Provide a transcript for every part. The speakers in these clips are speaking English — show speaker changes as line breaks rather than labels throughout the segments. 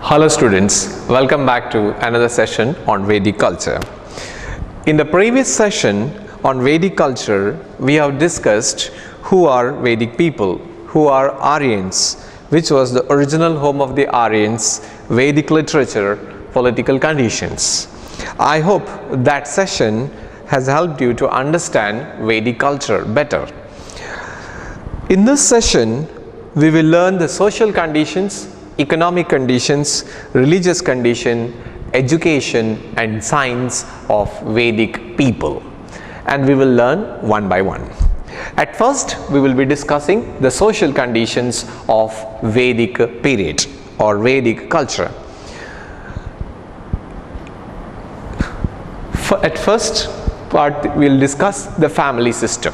Hello students, welcome back to another session on Vedic culture. In the previous session on Vedic culture, we have discussed who are Vedic people, who are Aryans, which was the original home of the Aryans, Vedic literature, political conditions. I hope that session has helped you to understand Vedic culture better. In this session, we will learn the social conditions, economic conditions, religious condition, education and science of Vedic people, and we will learn one by one. At first, we will be discussing the social conditions of Vedic period or Vedic culture. At first part, we will discuss the family system.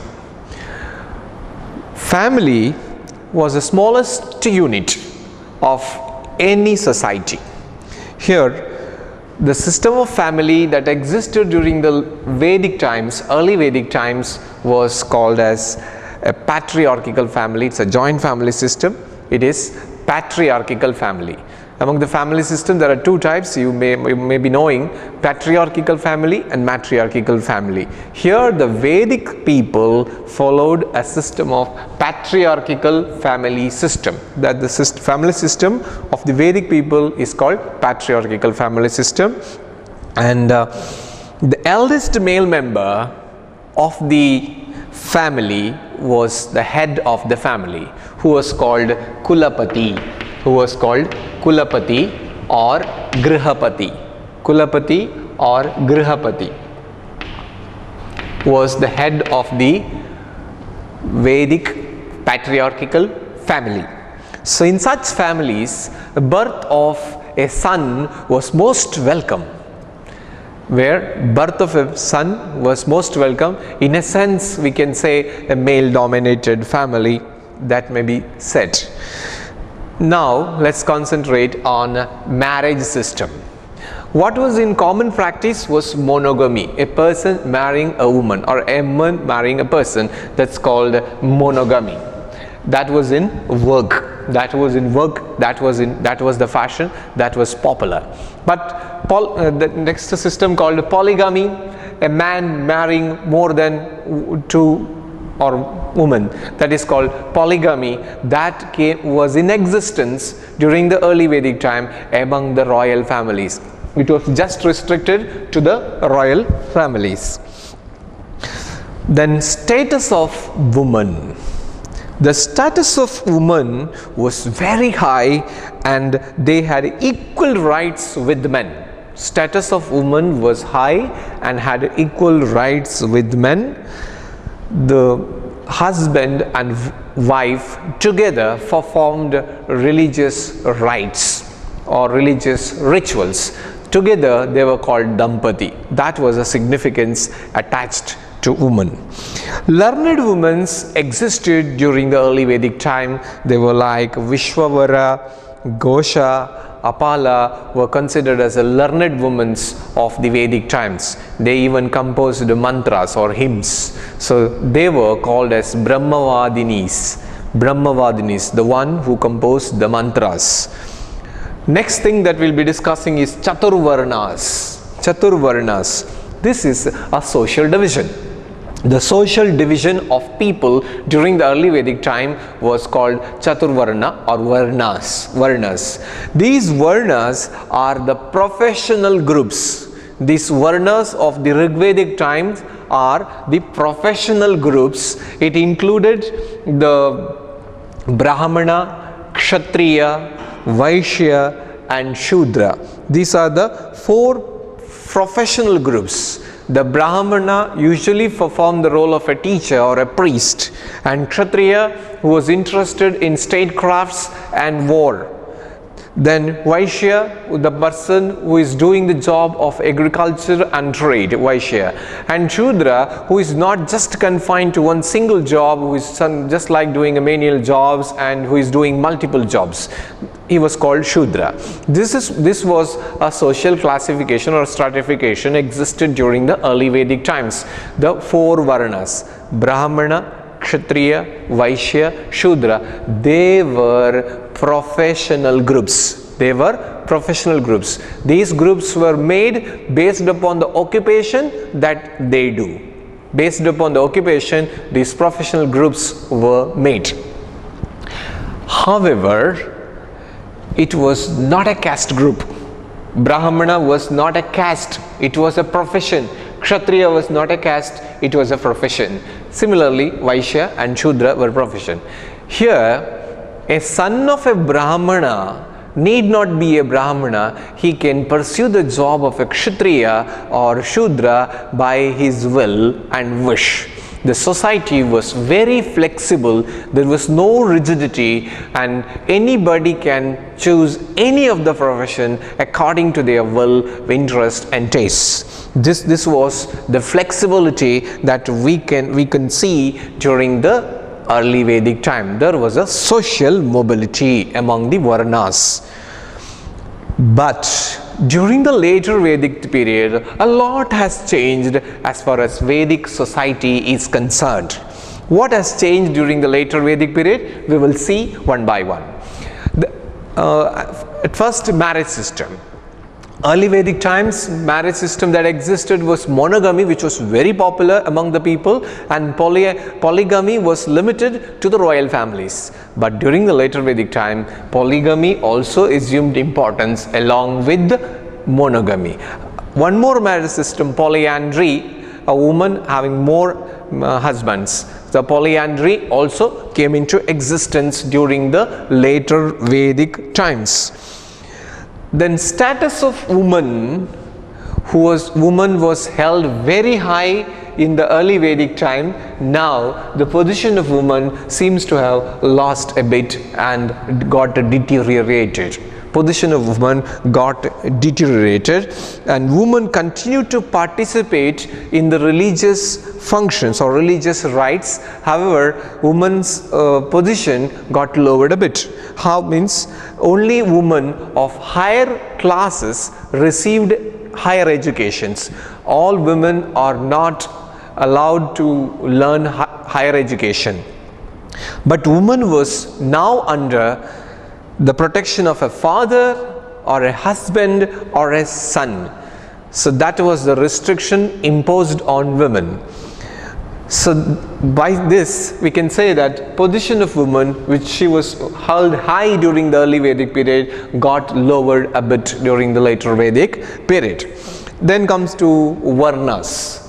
Family was the smallest unit of any society. Here, the system of family that existed during the Vedic times, early Vedic times, was called as a patriarchal family. It's a joint family system. It is patriarchal family. Among the family system, there are two types. You may be knowing patriarchal family and matriarchal family. Here, the Vedic people followed a system of patriarchal family system. That the family system of the Vedic people is called patriarchal family system. And the eldest male member of the family was the head of the family, who was called Kulapati. Or Grihapati. Kulapati or Grihapati was the head of the Vedic patriarchal family. So in such families, the birth of a son was most welcome. Where birth of a son was most welcome, in a sense we can say a male dominated family, that may be said. Now let's concentrate on marriage system. What was in common practice was monogamy, a person marrying a woman or a man marrying a person. That's called monogamy. That was in work. That was the fashion, that was popular. But the next system called polygamy, a man marrying more than two or woman, that is called polygamy. That was in existence during the early Vedic time among the royal families. It was just restricted to the royal families. Then status of woman. The status of woman was very high and they had equal rights with men. Status of woman was high and had equal rights with men. The husband and wife together performed religious rites or religious rituals. Together they were called Dampati. That was a significance attached to woman. Learned women existed during the early Vedic time. They were like Vishwavara, Gosha, Apala were considered as a learned women of the Vedic times. They even composed mantras or hymns. So they were called as Brahmavadinis. Brahmavadinis, the one who composed the mantras. Next thing that we'll be discussing is Chaturvaranas. Chaturvaranas. This is a social division. The social division of people during the early Vedic time was called Chaturvarna or Varnas. These Varnas are the professional groups. These Varnas of the Rigvedic times are the professional groups. It included the Brahmana, Kshatriya, Vaishya and Shudra. These are the four professional groups. The Brahmana usually performed the role of a teacher or a priest, and Kshatriya, who was interested in statecrafts and war. Then Vaishya, the person who is doing the job of agriculture and trade, Vaishya. And Shudra, who is not just confined to one single job, who is just like doing menial jobs and who is doing multiple jobs. He was called Shudra. This was a social classification or stratification existed during the early Vedic times. The four Varnas, Brahmana, Kshatriya, Vaishya, Shudra, they were professional groups. They were professional groups. These groups were made based upon the occupation that they do. Based upon the occupation, these professional groups were made. However, it was not a caste group. Brahmana was not a caste, it was a profession. Kshatriya was not a caste, it was a profession. Similarly, Vaishya and Shudra were profession. Here, a son of a Brahmana need not be a Brahmana. He can pursue the job of a Kshatriya or Shudra by his will and wish. The society was very flexible, there was no rigidity, and anybody can choose any of the profession according to their will, interest and taste. This was the flexibility that we can see during the early Vedic time. There was a social mobility among the Varnas. But during the later Vedic period, a lot has changed as far as Vedic society is concerned. What has changed during the later Vedic period? We will see one by one. At first, marriage system. Early Vedic times, marriage system that existed was monogamy, which was very popular among the people, and polygamy was limited to the royal families. But during the later Vedic time, polygamy also assumed importance along with monogamy. One more marriage system, polyandry, a woman having more husbands. The polyandry also came into existence during the later Vedic times. Then status of woman was held very high in the early Vedic time. Now the position of woman seems to have lost a bit and got deteriorated. Position of woman got deteriorated, and women continued to participate in the religious functions or religious rites. However, women's position got lowered a bit. How means only women of higher classes received higher educations. All women are not allowed to learn higher education. But woman was now under the protection of a father or a husband or a son. So that was the restriction imposed on women. So by this we can say that position of woman, which she was held high during the early Vedic period, got lowered a bit during the later Vedic period. Then comes to Varnas.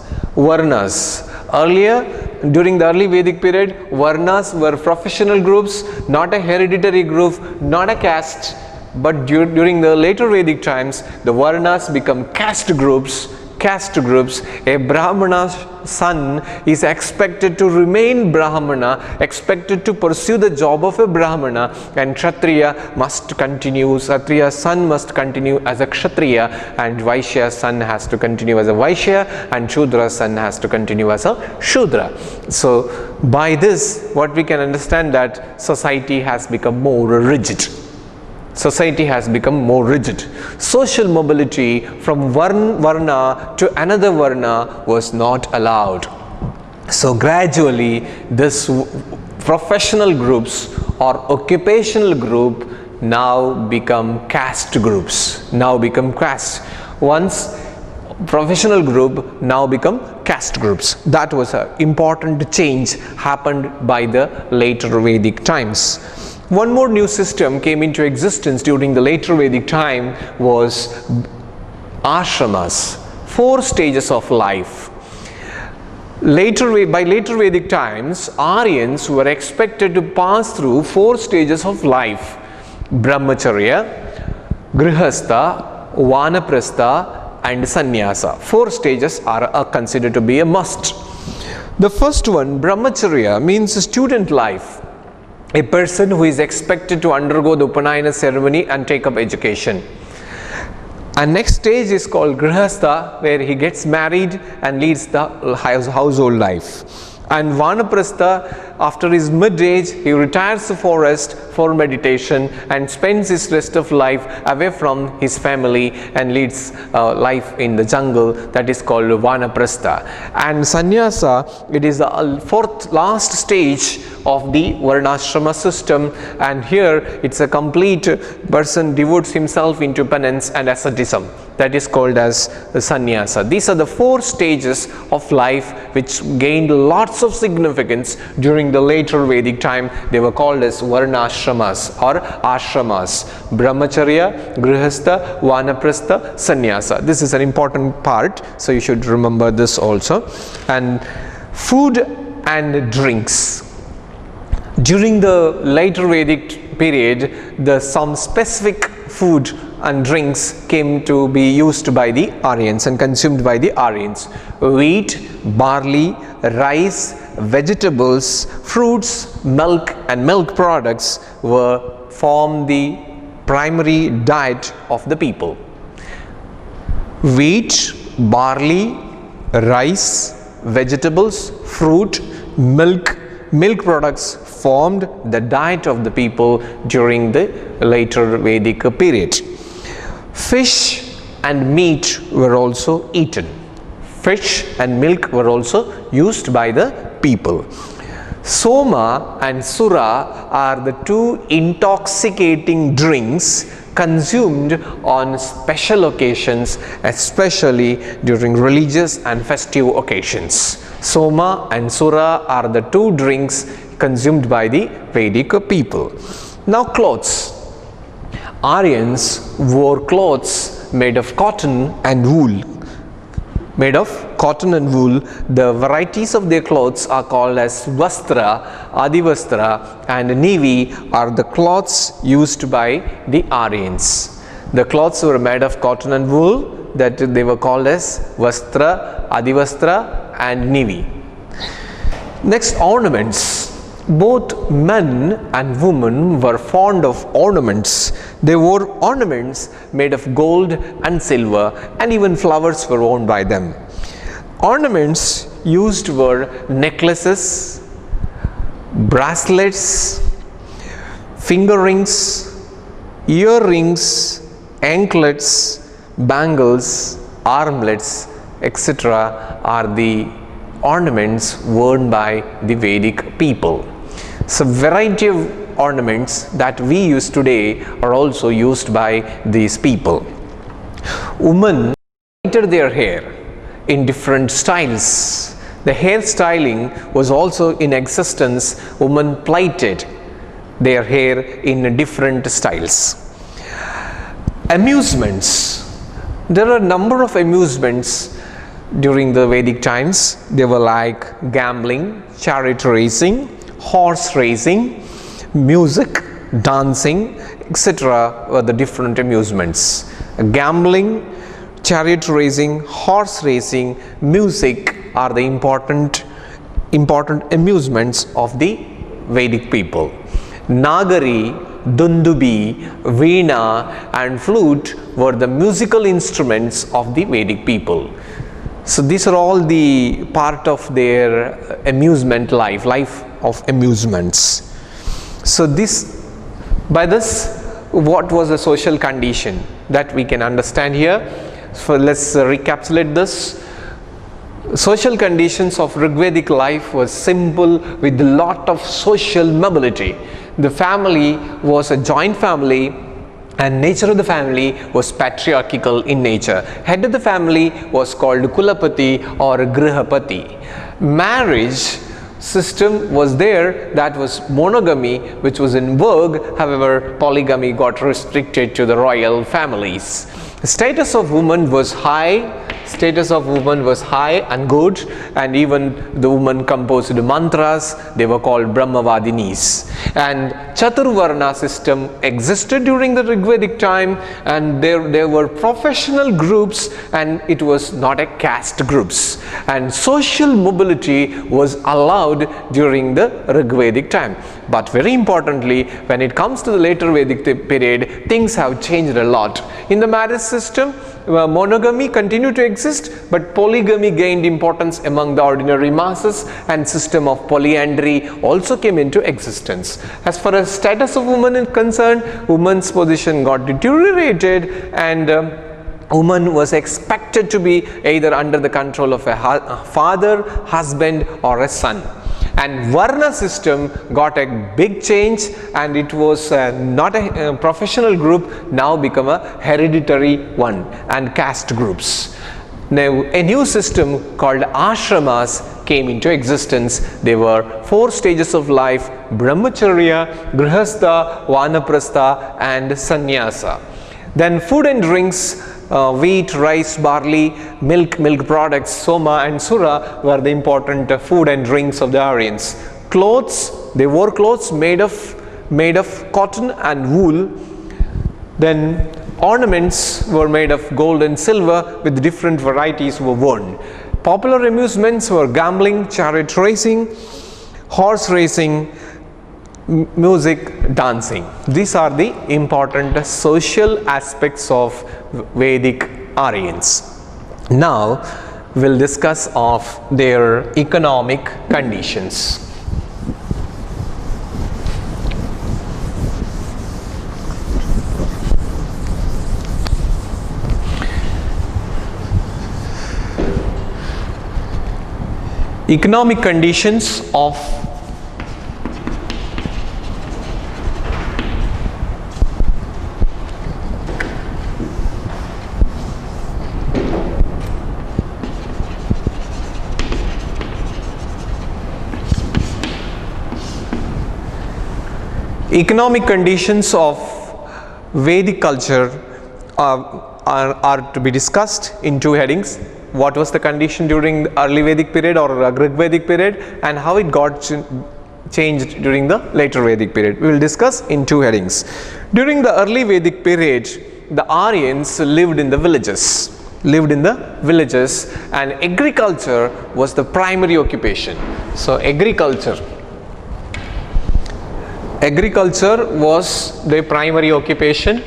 Earlier, during the early Vedic period, Varnas were professional groups, not a hereditary group, not a caste. But during the later Vedic times, the Varnas become caste groups. A Brahmana's son is expected to remain Brahmana, expected to pursue the job of a Brahmana, and Kshatriya's son must continue as a Kshatriya, and Vaishya's son has to continue as a Vaishya, and Shudra's son has to continue as a Shudra. So by this, what we can understand that society has become more rigid. Social mobility from one varna to another varna was not allowed. So gradually this professional groups or occupational group now become caste groups. Once professional group now become caste groups. That was an important change happened by the later Vedic times. One more new system came into existence during the later Vedic time was ashramas, 4 stages of life. By later Vedic times, Aryans were expected to pass through 4 stages of life: brahmacharya, grihastha, vanaprastha and sannyasa. 4 stages are considered to be a must. The first one, brahmacharya, means student life. A person who is expected to undergo the Upanayana ceremony and take up education. And next stage is called Grihastha, where he gets married and leads the household life. And Vanaprastha after his mid-age, he retires to the forest for meditation and spends his rest of life away from his family and leads life in the jungle, that is called Vanaprastha. And sannyasa, it is the fourth last stage of the varnashrama system, and here it's a complete person devotes himself into penance and asceticism, that is called as sannyasa. These are the four stages of life which gained lots of significance during the later Vedic time. They were called as varnashramas or ashramas: brahmacharya, grihastha, vanaprastha, sannyasa. This is an important part, so you should remember this also. And food and drinks. During the later Vedic period, some specific food and drinks came to be used by the Aryans and consumed by the Aryans. Wheat, barley, rice, vegetables, fruits, milk and milk products formed the primary diet of the people. Wheat, barley, rice, vegetables, fruit, milk products formed the diet of the people during the later Vedic period. Fish and meat were also eaten. Fish and milk were also used by the people. Soma and Sura are the two intoxicating drinks consumed on special occasions, especially during religious and festive occasions. Soma and Sura are the two drinks consumed by the Vedic people. Now clothes. Aryans wore clothes made of cotton and wool. The varieties of their clothes are called as vastra, adivastra and nivi are the cloths used by the Aryans. The cloths were made of cotton and wool, that they were called as vastra, adivastra and nivi. Next, ornaments. Both men and women were fond of ornaments. They wore ornaments made of gold and silver, and even flowers were worn by them. Ornaments used were necklaces, bracelets, finger rings, earrings, anklets, bangles, armlets, etc. are the ornaments worn by the Vedic people. So variety of ornaments that we use today are also used by these people. Women plaited their hair in different styles. The hair styling was also in existence. Women plaited their hair in different styles. Amusements. There are a number of amusements during the Vedic times. They were like gambling, chariot racing, horse racing, music, dancing, etc. were the different amusements. Gambling, chariot racing, horse racing, music are the important amusements of the Vedic people. Nagari, dundubi, veena and flute were the musical instruments of the Vedic people. So these are all the part of their amusement life of amusements. So by this, what was the social condition that we can understand here? So let's recapitulate this. Social conditions of Rigvedic life was simple with a lot of social mobility. The family was a joint family, and nature of the family was patriarchal in nature. Head of the family was called Kulapati or Grihapati. Marriage system was there, that was monogamy, which was in vogue. However, polygamy got restricted to the royal families. The status of women was high. And good, and even the women composed mantras. They were called Brahmavadinis. And Chaturvarana system existed during the Rigvedic time, and there were professional groups, and it was not a caste groups. And social mobility was allowed during the Rigvedic time. But very importantly, when it comes to the later Vedic period, things have changed a lot. In the marriage system, monogamy continued to exist, but polygamy gained importance among the ordinary masses, and system of polyandry also came into existence. As far as status of women is concerned, women's position got deteriorated, and woman was expected to be either under the control of a father, husband, or a son. And Varna system got a big change, and it was not a professional group, now become a hereditary one, and caste groups. Now a new system called ashramas came into existence. There were 4 stages of life: brahmacharya, grihastha, vanaprastha, and sannyasa. Then food and drinks, wheat, rice, barley, milk products, soma and sura were the important food and drinks of the Aryans. Clothes, they wore clothes made of cotton and wool. Then ornaments were made of gold and silver, with different varieties were worn. Popular amusements were gambling, chariot racing, horse racing, music, dancing. These are the important social aspects of Vedic Aryans. Now we'll discuss of their economic conditions. Economic conditions of Vedic culture are to be discussed in 2 headings. What was the condition during the early Vedic period or Rig Vedic period, and how it got changed during the later Vedic period. We will discuss in 2 headings. During the early Vedic period, the Aryans lived in the villages, and agriculture was the primary occupation. So agriculture was the primary occupation.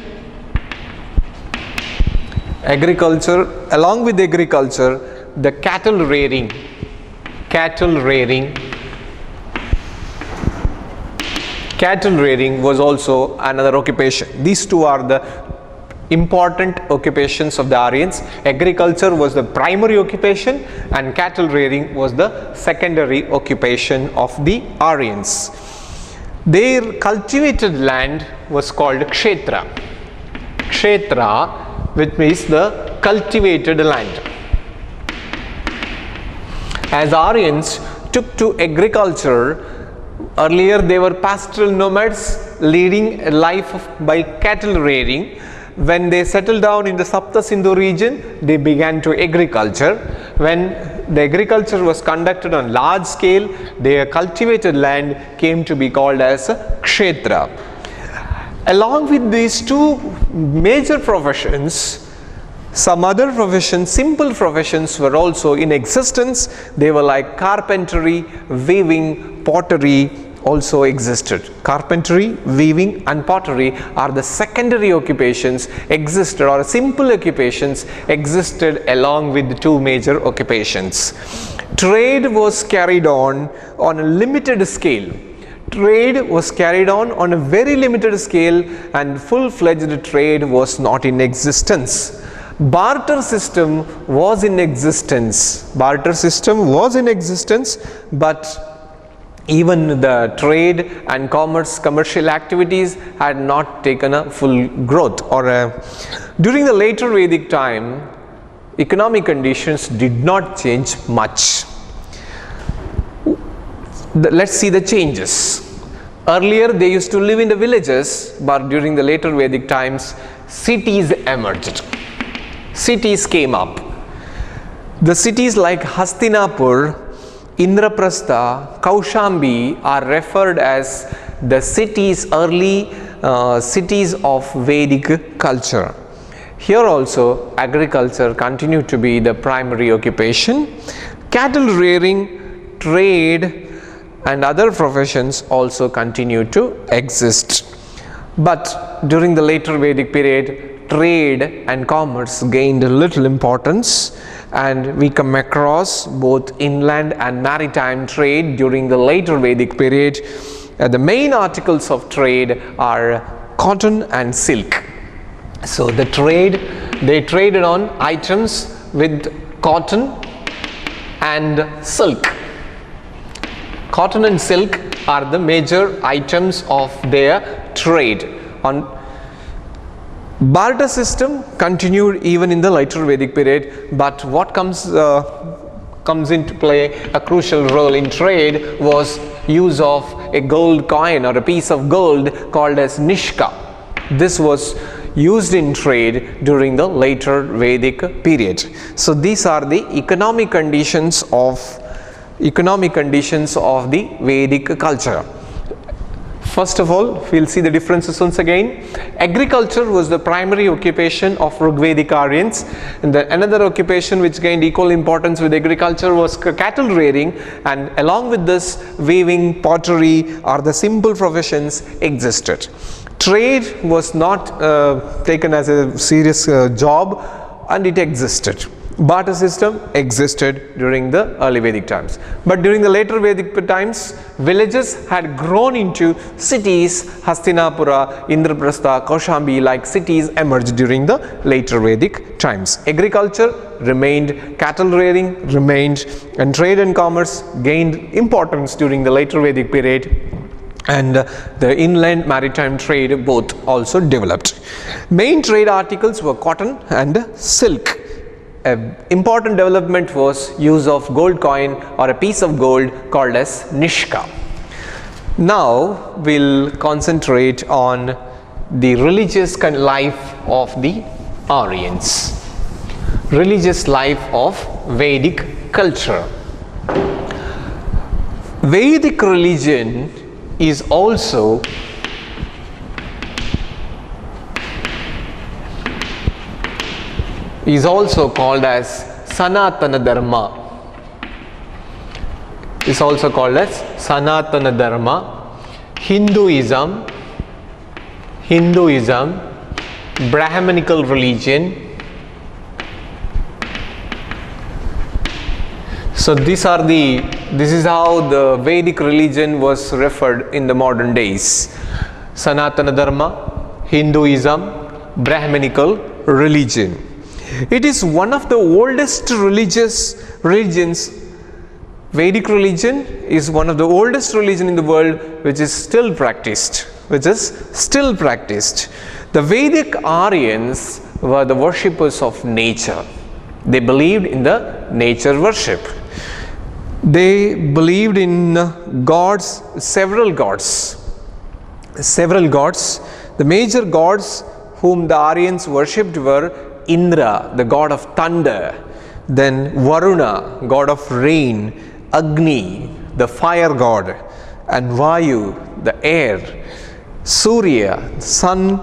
Along with agriculture, the cattle rearing was also another occupation. These 2 are the important occupations of the Aryans. Agriculture was the primary occupation, and cattle rearing was the secondary occupation of the Aryans. Their cultivated land was called kshetra, which means the cultivated land. As Aryans took to agriculture, earlier they were pastoral nomads leading a life by cattle rearing. When they settled down in the Sapta Sindhu region, they began to agriculture. When the agriculture was conducted on large scale, their cultivated land came to be called as kshetra. Along with these 2 major professions, some other professions, simple professions, were also in existence. They were like carpentry, weaving, pottery also existed. Carpentry, weaving, and pottery are the secondary occupations existed, or simple occupations existed along with the 2 major occupations. Trade was carried on a limited scale. Trade was carried on a very limited scale, and full-fledged trade was not in existence. Barter system was in existence, but even the trade and commercial activities had not taken a full growth. During the later Vedic time, economic conditions did not change much. Let's see the changes. Earlier they used to live in the villages, but during the later Vedic times, cities emerged. Cities came up. The cities like Hastinapur, Indraprastha, Kaushambi are referred as the early cities of Vedic culture. Here also agriculture continued to be the primary occupation. Cattle rearing, trade, and other professions also continued to exist. But during the later Vedic period, trade and commerce gained little importance, and we come across both inland and maritime trade during the later Vedic period. The main articles of trade are cotton and silk. So they traded on items with cotton and silk. Cotton and silk are the major items of their trade. On barter system continued even in the later Vedic period, but what comes into play a crucial role in trade was use of a gold coin or a piece of gold called as nishka. This was used in trade during the later Vedic period. So these are the economic conditions of the Vedic culture. First of all, we'll see the differences once again. Agriculture was the primary occupation of Rigvedic Aryans, and another occupation which gained equal importance with agriculture was cattle rearing, and along with this, weaving, pottery or the simple professions existed. Trade was not taken as a serious job, and it existed. Barter system existed during the early Vedic times. But during the later Vedic times, villages had grown into cities. Hastinapura, Indraprastha, Kaushambi like cities emerged during the later Vedic times. Agriculture remained, cattle rearing remained, and trade and commerce gained importance during the later Vedic period, and the inland maritime trade both also developed. Main trade articles were cotton and silk. An important development was use of gold coin or a piece of gold called as nishka. Now we'll concentrate on the religious life of the Aryans. Religious life of Vedic culture. Vedic religion is also called as Sanatana Dharma. Is also called as Sanatana Dharma, Hinduism, Brahmanical religion. So this is how the Vedic religion was referred in the modern days. Sanatana Dharma, Hinduism, Brahmanical religion. It is one of the oldest religions. Vedic religion is one of the oldest religion in the world which is still practiced. The Vedic Aryans were the worshippers of nature. They believed in the nature worship. They believed in gods, several gods. The major gods whom the Aryans worshipped were Indra, the god of thunder, then Varuna, god of rain, Agni, the fire god, and Vayu, the air, Surya, sun,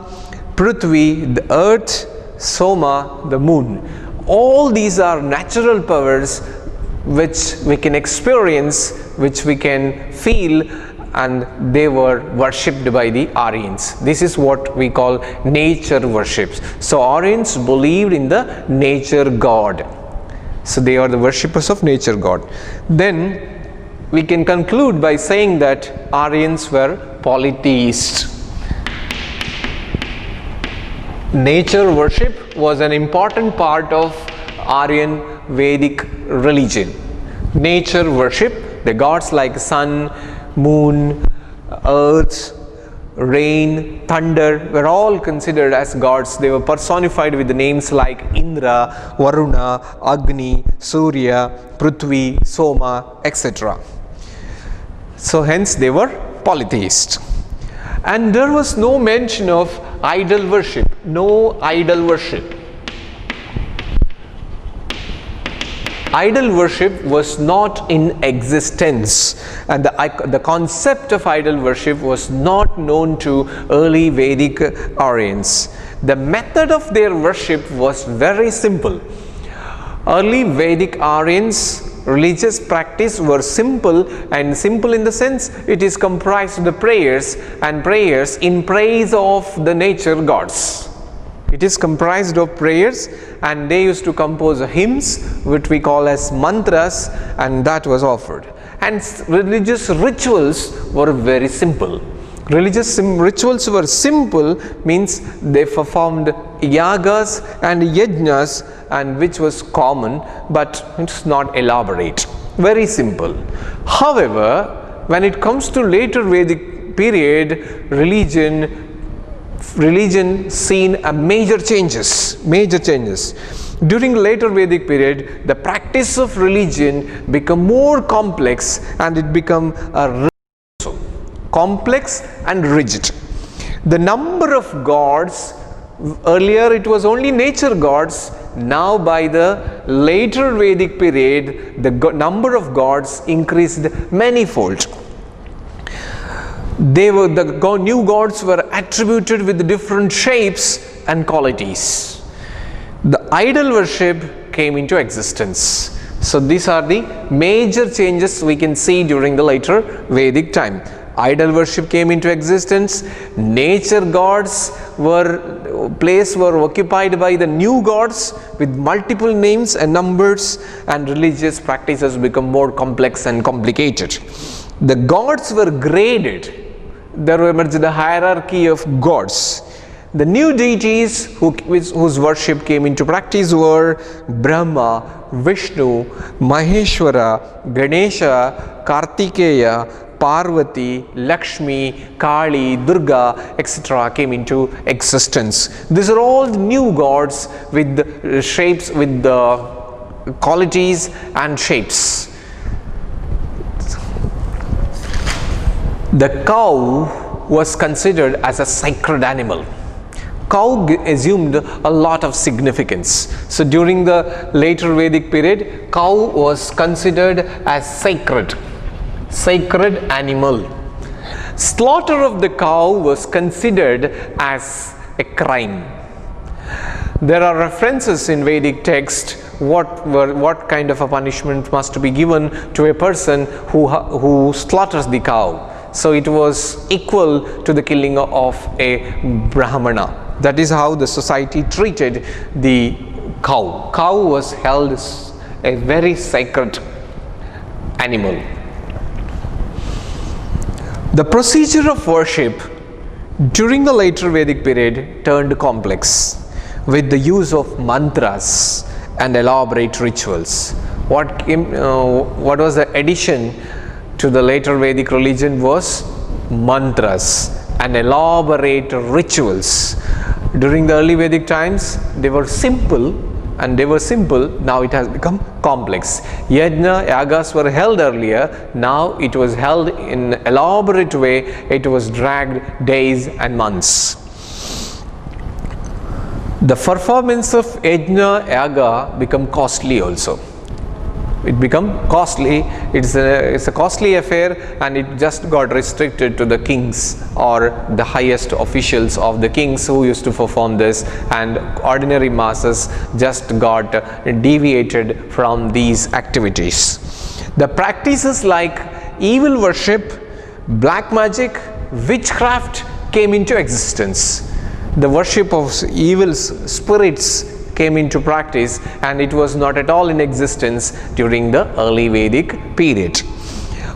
Prithvi, the earth, Soma, the moon. All these are natural powers which we can experience, which we can feel, and they were worshipped by the Aryans. This is what we call nature worships. So Aryans believed in the nature god. So they are the worshippers of nature god. Then we can conclude by saying that Aryans were polytheists. Nature worship was an important part of Aryan Vedic religion. Nature worship, the gods like sun, moon, earth, rain, thunder were all considered as gods. They were personified with the names like Indra, Varuna, Agni, Surya, Prithvi, Soma, etc. So hence they were polytheists. And there was no mention of idol worship. No idol worship. Idol worship was not in existence, and the concept of idol worship was not known to early Vedic Aryans. The method of their worship was very simple. Early Vedic Aryans religious practice were simple, and simple in the sense it is comprised of the prayers and prayers in praise of the nature gods. It is comprised of prayers, and they used to compose hymns which we call as mantras, and that was offered. And religious rituals were very simple. Religious rituals were simple means they performed yagas and yajnas, and which was common, but it's not elaborate. Very simple. However, when it comes to later Vedic period, religion seen a major changes. During later Vedic period, the practice of religion become more complex, and it become complex and rigid. The number of gods, earlier it was only nature gods. Now by the later Vedic period, the number of gods increased manifold. The new gods were attributed with different shapes and qualities. The idol worship came into existence. So these are the major changes we can see during the later Vedic time. Idol worship came into existence. Nature gods were occupied by the new gods with multiple names and numbers, and religious practices become more complex and complicated. The gods were graded. There emerged the hierarchy of gods. The new deities whose worship came into practice were Brahma, Vishnu, Maheshwara, Ganesha, Kartikeya, Parvati, Lakshmi, Kali, Durga, etc. came into existence. These are all new gods with the shapes, with the qualities and shapes. The cow was considered as a sacred animal. Cow assumed a lot of significance. So during the later Vedic period, cow was considered as sacred animal. Slaughter of the cow was considered as a crime. There are references in Vedic text what kind of a punishment must be given to a person who slaughters the cow. So it was equal to the killing of a Brahmana. That is how the society treated the cow. Cow was held as a very sacred animal. The procedure of worship during the later Vedic period turned complex with the use of mantras and elaborate rituals. What was the addition to the later Vedic religion was mantras and elaborate rituals. During the early Vedic times, they were simple, now it has become complex. Yajna, yagas were held earlier, now it was held in an elaborate way, it was dragged days and months. The performance of yajna, yaga become costly also. It become costly, it's a costly affair, and it just got restricted to the kings or the highest officials of the kings who used to perform this, and ordinary masses just got deviated from these activities. The practices like evil worship, black magic, witchcraft came into existence. The worship of evil spirits came into practice, and it was not at all in existence during the early Vedic period.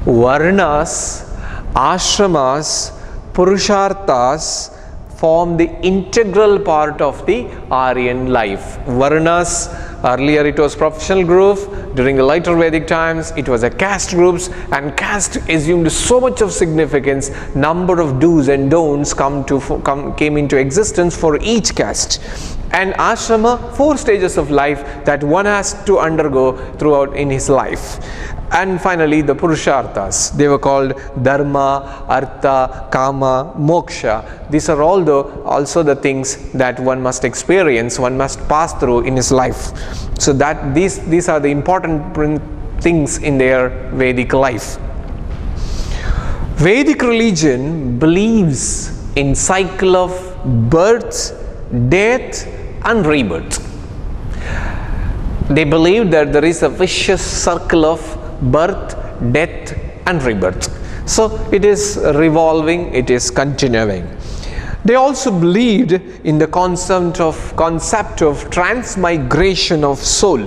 Varnas, ashramas, purusharthas form the integral part of the Aryan life. Varnas, earlier it was professional group, during the later Vedic times it was a caste groups, and caste assumed so much of significance. Number of do's and don'ts came into existence for each caste. And ashrama, 4 stages of life that one has to undergo throughout in his life. And finally the purusharthas, they were called dharma, artha, kama, moksha. These are all also the things that one must experience, one must pass through in his life. So that these are the important things in their Vedic life. Vedic religion believes in cycle of birth, death and rebirth. They believed that there is a vicious circle of birth, death and rebirth. So it is revolving, it is continuing. They also believed in the concept of transmigration of soul.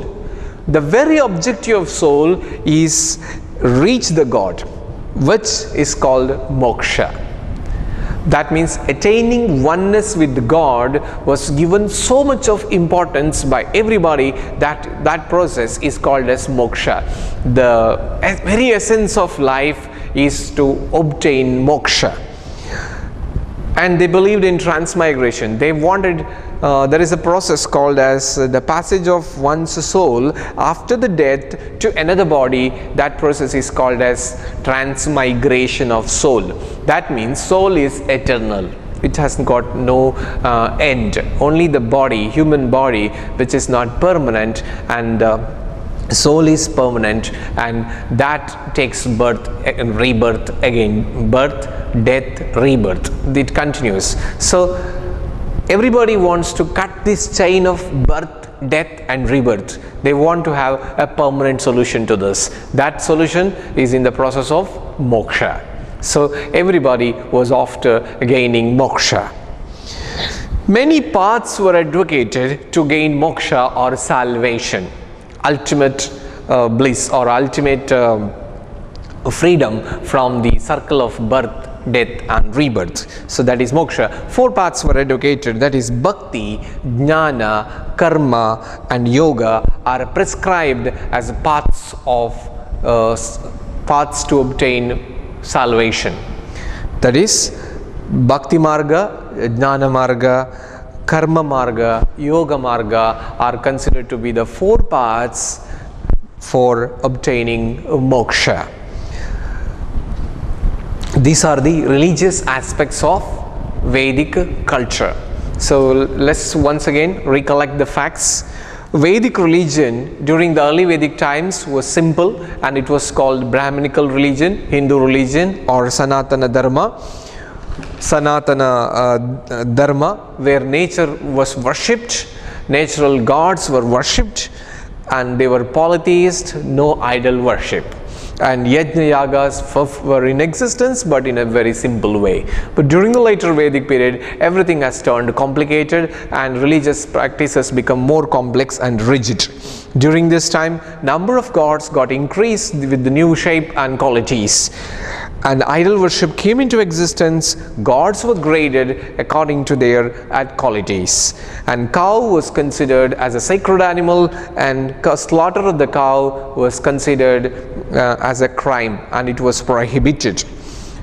The very objective of soul is reach the God, which is called moksha. That means attaining oneness with God was given so much of importance by everybody that that process is called as moksha. The very essence of life is to obtain moksha. And they believed in transmigration. They wanted, there is a process called as the passage of one's soul after the death to another body. That process is called as transmigration of soul. That means soul is eternal. It has got no end. Only the body, human body, which is not permanent, and soul is permanent, and that takes birth and rebirth again. Birth, death, rebirth. It continues. So everybody wants to cut this chain of birth, death and rebirth. They want to have a permanent solution to this. That solution is in the process of moksha. So everybody was after gaining moksha. Many paths were advocated to gain moksha or salvation, ultimate bliss or ultimate freedom from the circle of birth, death and rebirth. So that is moksha. 4 paths were advocated, that is bhakti, jnana, karma and yoga are prescribed as paths of paths to obtain salvation. That is bhakti marga, jnana marga, karma marga, yoga marga are considered to be the 4 paths for obtaining moksha. These are the religious aspects of Vedic culture. So let's once again recollect the facts. Vedic religion during the early Vedic times was simple, and it was called Brahminical religion, Hindu religion or Sanatana Dharma. Sanatana Dharma, where nature was worshipped, natural gods were worshipped, and they were polytheist, no idol worship. And yajna yagas were in existence, but in a very simple way. But during the later Vedic period, everything has turned complicated and religious practices become more complex and rigid. During this time, number of gods got increased with the new shape and qualities, and idol worship came into existence. Gods were graded according to their qualities, and cow was considered as a sacred animal, and slaughter of the cow was considered as a crime, and it was prohibited.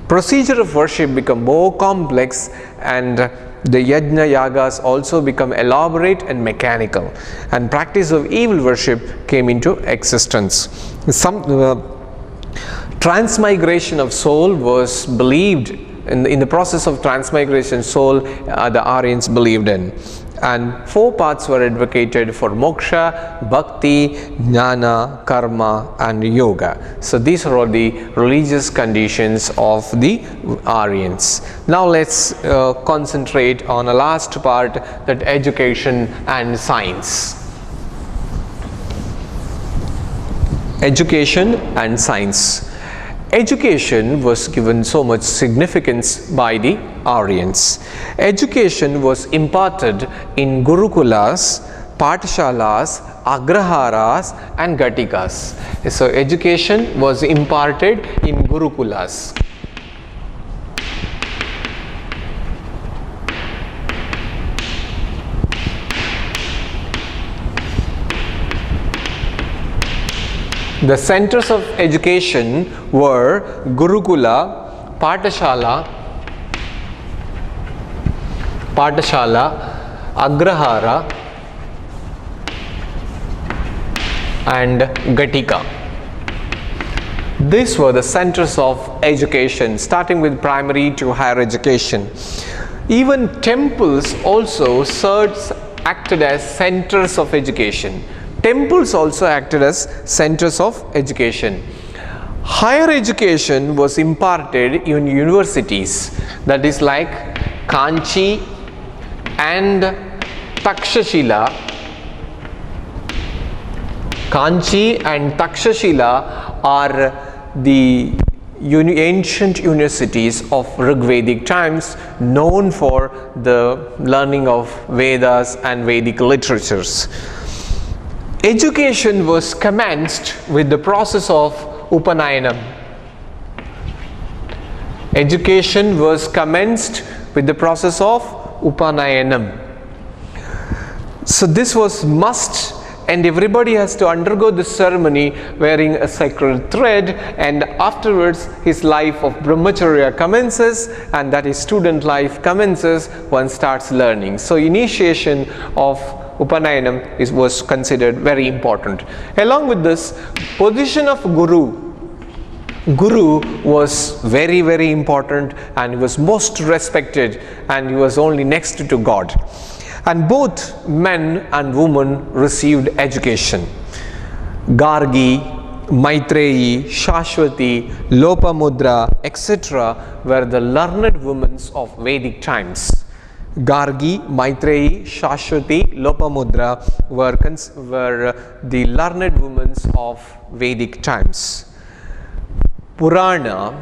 Procedure of worship become more complex, and the yajna yagas also become elaborate and mechanical, and practice of evil worship came into existence. Transmigration of soul was believed in the process of transmigration soul, the Aryans believed in, and 4 paths were advocated for moksha: bhakti, jnana, karma and yoga. So these are all the religious conditions of the Aryans. Now let's concentrate on a last part, that education and science. Education and science. Education was given so much significance by the Aryans. Education was imparted in gurukulas, patshalas, agraharas and gatikas. So education was imparted in gurukulas. The centers of education were Gurukula, Patashala, Agrahara and Gatika. These were the centers of education, starting with primary to higher education. Even temples also acted as centers of education. Temples also acted as centers of education. Higher education was imparted in universities, that is like Kanchi and Takshashila Kanchi and Takshashila are the ancient universities of Rigvedic times, known for the learning of Vedas and Vedic literatures. Education was commenced with the process of Upanayanam. Education was commenced with the process of Upanayanam. So this was must, and everybody has to undergo this ceremony wearing a sacred thread, and afterwards his life of brahmacharya commences, and that is student life commences. One starts learning. So initiation of Upanayanam was considered very important. Along with this, position of Guru was very, very important, and he was most respected, and he was only next to God. And both men and women received education. Gargi, Maitreyi, Shashwati, Lopamudra, etc. were the learned women of Vedic times. Gargi, Maitreyi, Shashwati, Lopamudra were the learned women of Vedic times. Purana,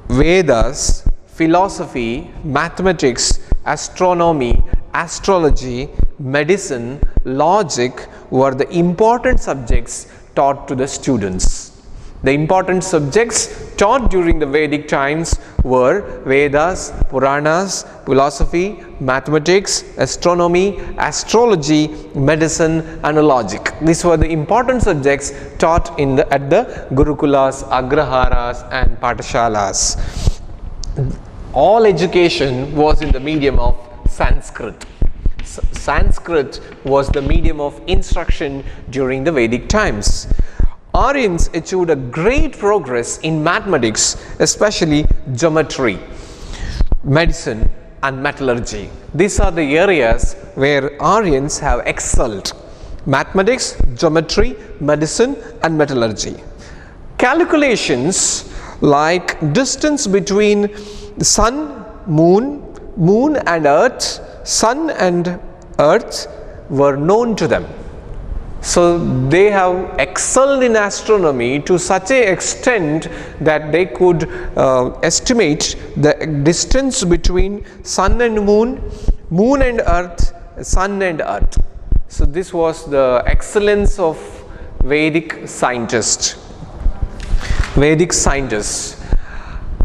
Vedas, philosophy, mathematics, astronomy, astrology, medicine, logic were the important subjects taught to the students. The important subjects taught during the Vedic times were Vedas, Puranas, philosophy, mathematics, astronomy, astrology, medicine, and logic. These were the important subjects taught at the Gurukulas, Agraharas, and Patashalas. All education was in the medium of Sanskrit. Sanskrit was the medium of instruction during the Vedic times. Aryans achieved a great progress in mathematics, especially geometry, medicine, and metallurgy. These are the areas where Aryans have excelled: mathematics, geometry, medicine, and metallurgy. Calculations like distance between the sun, moon and earth, sun and earth were known to them. So they have excelled in astronomy to such an extent that they could estimate the distance between sun and moon, moon and earth, sun and earth. So this was the excellence of Vedic scientists.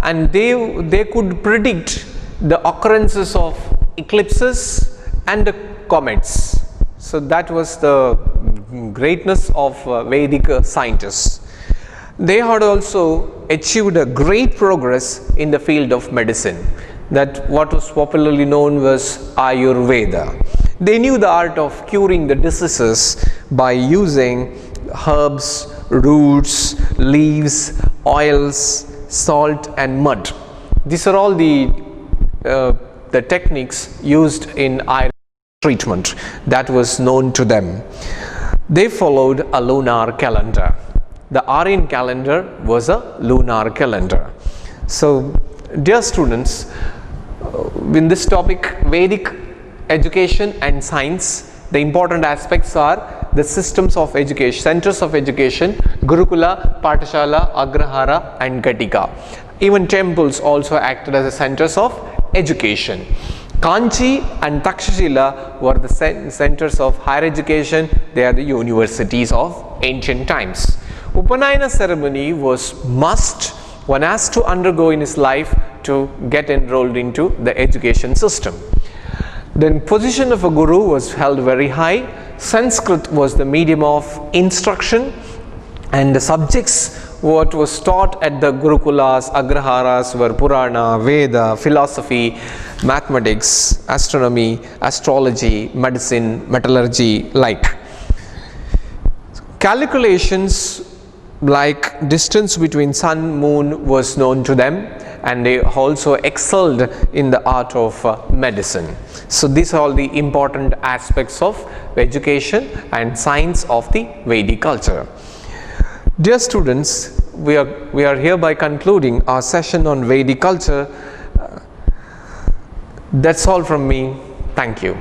And they could predict the occurrences of eclipses and the comets. So that was the greatness of Vedic scientists. They had also achieved a great progress in the field of medicine, that what was popularly known was Ayurveda. They knew the art of curing the diseases by using herbs, roots, leaves, oils, salt, and mud. These are all the techniques used in Ayurveda treatment that was known to them. They followed a lunar calendar. The Aryan calendar was a lunar calendar. So, dear students, in this topic, Vedic education and science, the important aspects are the systems of education, centers of education, Gurukula, Patashala, Agrahara, and Gatika. Even temples also acted as the centers of education. Kanchi and Takshashila were the centers of higher education. They are the universities of ancient times. Upanayana ceremony was must one has to undergo in his life to get enrolled into the education system. Then position of a guru was held very high. Sanskrit was the medium of instruction, and the subjects what was taught at the Gurukulas, Agraharas were Purana, Veda, philosophy, mathematics, astronomy, astrology, medicine, metallurgy, like. Calculations like distance between sun, moon was known to them, and they also excelled in the art of medicine. So these are all the important aspects of education and science of the Vedic culture. Dear students, we are hereby concluding our session on Vedic culture. That's all from me. Thank you.